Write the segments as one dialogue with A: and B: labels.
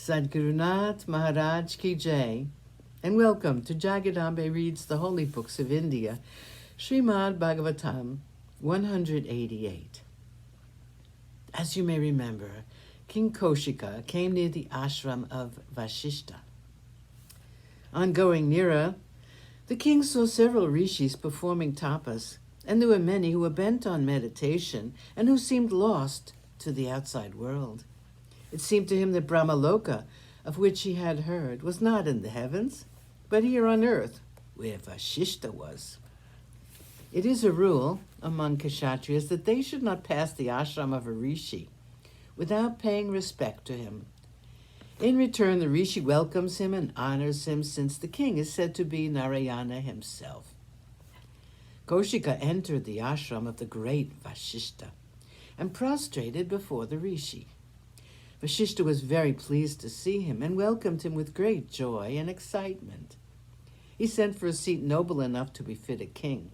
A: Sadgurunath Maharaj Ki Jai, and welcome to Jagadambe Reads the Holy Books of India, ShrimadBhagavatam188. As you may remember, King Kaushika came near the ashram of Vashishta. On going nearer, the king saw several rishis performing tapas, and there were many who were bent on meditation and who seemed lost to the outside world. It seemed to him that Brahmaloka, of which he had heard, was not in the heavens, but here on earth, where Vashishta was. It is a rule among Kshatriyas that they should not pass the ashram of a rishi without paying respect to him. In return, the rishi welcomes him and honors him, since the king is said to be Narayana himself. Kaushika entered the ashram of the great Vashishta and prostrated before the rishi. Vashishta was very pleased to see him and welcomed him with great joy and excitement. He sent for a seat noble enough to befit a king,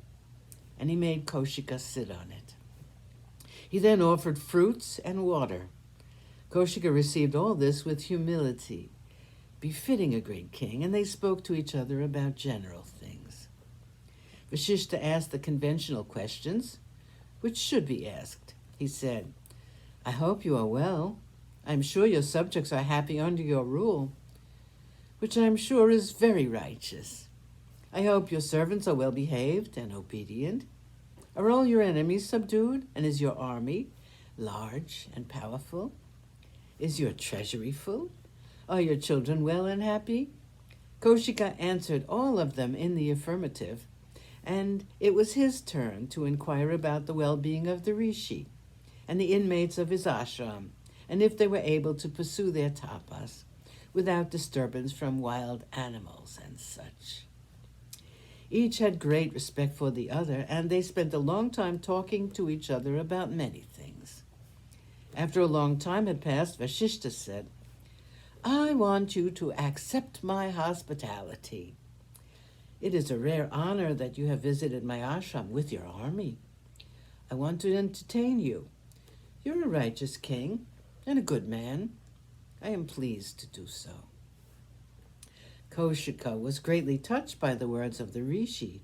A: and he made Kaushika sit on it. He then offered fruits and water. Kaushika received all this with humility, befitting a great king, and they spoke to each other about general things. Vashishta asked the conventional questions, which should be asked. He said, "I hope you are well. I'm sure your subjects are happy under your rule, which I'm sure is very righteous. I hope your servants are well behaved and obedient. Are all your enemies subdued, and is your army large and powerful? Is your treasury full? Are your children well and happy?" Kaushika answered all of them in the affirmative, and it was his turn to inquire about the well-being of the rishi and the inmates of his ashram, and if they were able to pursue their tapas without disturbance from wild animals and such. Each had great respect for the other, and they spent a long time talking to each other about many things. After a long time had passed, Vashishta said, "I want you to accept my hospitality. It is a rare honor that you have visited my ashram with your army. I want to entertain you. You're a righteous king and a good man. I am pleased to do so." Kaushika was greatly touched by the words of the rishi.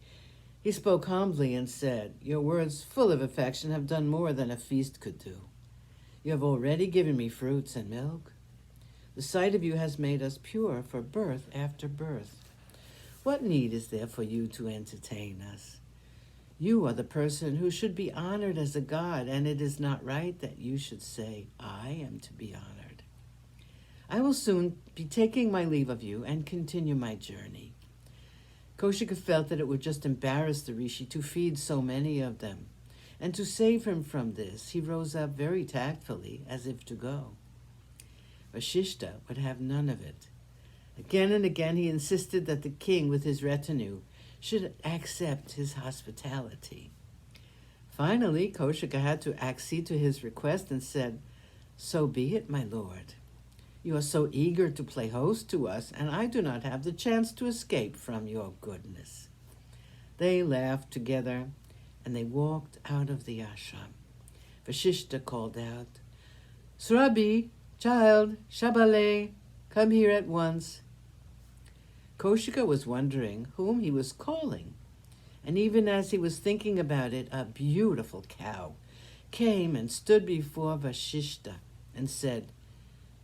A: He spoke humbly and said, "Your words full of affection have done more than a feast could do. You have already given me fruits and milk. The sight of you has made us pure for birth after birth. What need is there for you to entertain us? You are the person who should be honored as a god, and it is not right that you should say, 'I am to be honored.' I will soon be taking my leave of you and continue my journey." Kaushika felt that it would just embarrass the rishi to feed so many of them, and to save him from this, he rose up very tactfully, as if to go. Vashishta would have none of it. Again and again he insisted that the king with his retinue should accept his hospitality. Finally, Kaushika had to accede to his request and said, "So be it, my lord. You are so eager to play host to us, and I do not have the chance to escape from your goodness." They laughed together, and they walked out of the ashram. Vashishta called out, "Surabi, child, Shabale, come here at once." Kaushika was wondering whom he was calling, and even as he was thinking about it, a beautiful cow came and stood before Vashishta and said,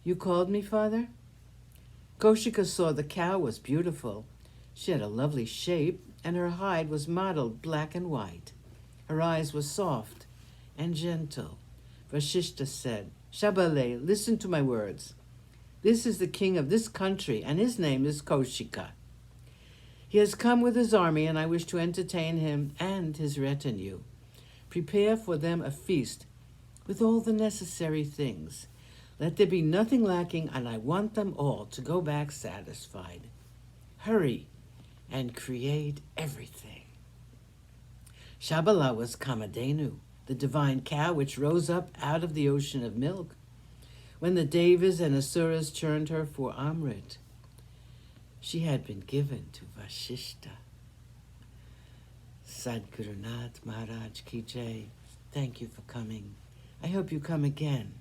A: "You called me, father?" Kaushika saw the cow was beautiful. She had a lovely shape, and her hide was mottled black and white. Her eyes were soft and gentle. Vashishta said, "Shabale, listen to my words. This is the king of this country, and his name is Kaushika. He has come with his army, and I wish to entertain him and his retinue. Prepare for them a feast with all the necessary things. Let there be nothing lacking, and I want them all to go back satisfied. Hurry and create everything." Shabala was Kamadhenu, the divine cow which rose up out of the ocean of milk, when the Devas and Asuras churned her for Amrit. She had been given to Vashishta. Sadgurunath Maharaj Ki Jai. Thank you for coming. I hope you come again.